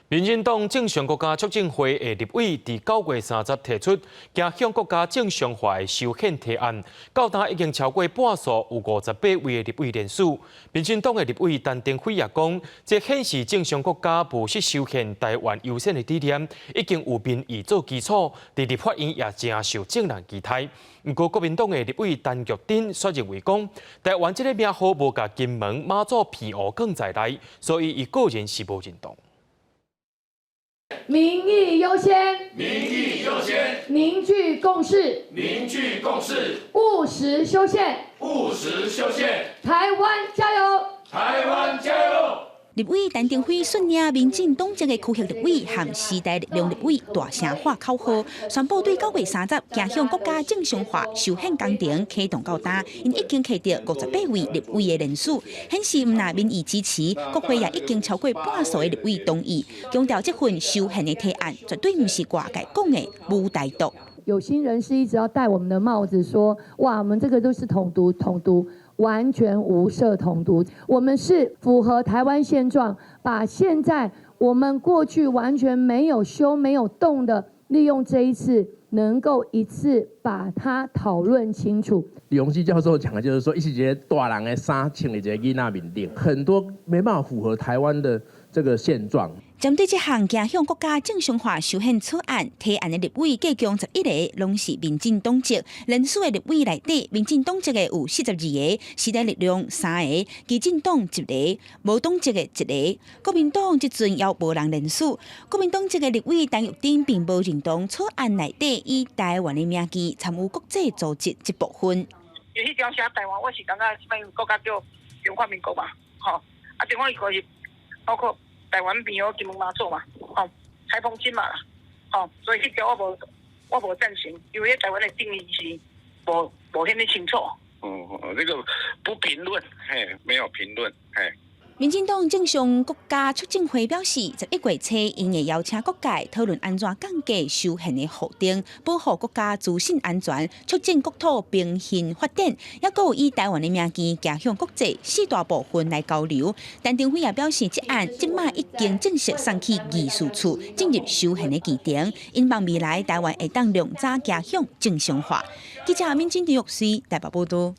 民进党正常国家促进会的立委伫9月30提出，走向国家正常化的修宪提案，到今已经超过半数，有58位的立委联署。民进党的立委陈登辉也讲，这显示正常国家务实修宪台湾优先的理念，已经有民意做基础，伫立法院也正受众人期待。不过，国民党的立委陈玉珍却认为讲，台湾这个名号无甲金门、马祖、澎湖放在内，所以伊个人是无认同。 民意优先，民意优先，凝聚共识，凝聚共识，务实修宪，务实修宪，台湾加油！台湾加油！ 立委陈登辉率领民进党籍的区域立委和时代力量立委大声喊口号，宣布对9月30走向国家正常化修宪工程启动到今，因已经摕到58位立委的人数，显示唔但民意支持，国会也已经超过半数的立委同意，强调这份修宪的提案绝对不是外界讲的无台独。有心人士一直要戴我们的帽子说，哇，我们这个都是统独，统独。 完全无涉统独，我们是符合台湾现状，把现在我们过去完全没有修、没有动的，利用这一次能够一次把它讨论清楚。李荣基教授讲的就是说，一些大人的衫穿的这个囡仔面顶，很多没办法符合台湾的这个现状。 针对这项走向国家正常化修宪草案提案的立委，计共11个，拢是民进党籍。人数的立委内底，民进党籍的有42个，时代力量3个，基进党1个，无党籍的1个。国民党即阵也无人人数。国民党籍的立委陈玉珍并无认同草案内底以台湾的名义参与国际组织这部分。有迄张写台湾，我是感觉这边国家叫中华民国嘛，吼，啊，中华民国是包括。 台湾边有金门马祖嘛，吼，台风金嘛啦，吼，所以迄条我无赞成，因为台湾的定义是无遐尼清楚。这个不评论，嘿，没有评论，嘿。 民进党正常国家促进会表示，11月初因会邀请各界讨论安怎降低修宪的负担，保护国家资讯安全，促进国土平衡发展，也有以台湾的名义走向国际4大部分来交流。陈登辉也表示，这案即马已经正式送去议事处，进入修宪的议程，希望未来台湾会当量早走向正常化。记者民进党台北报道。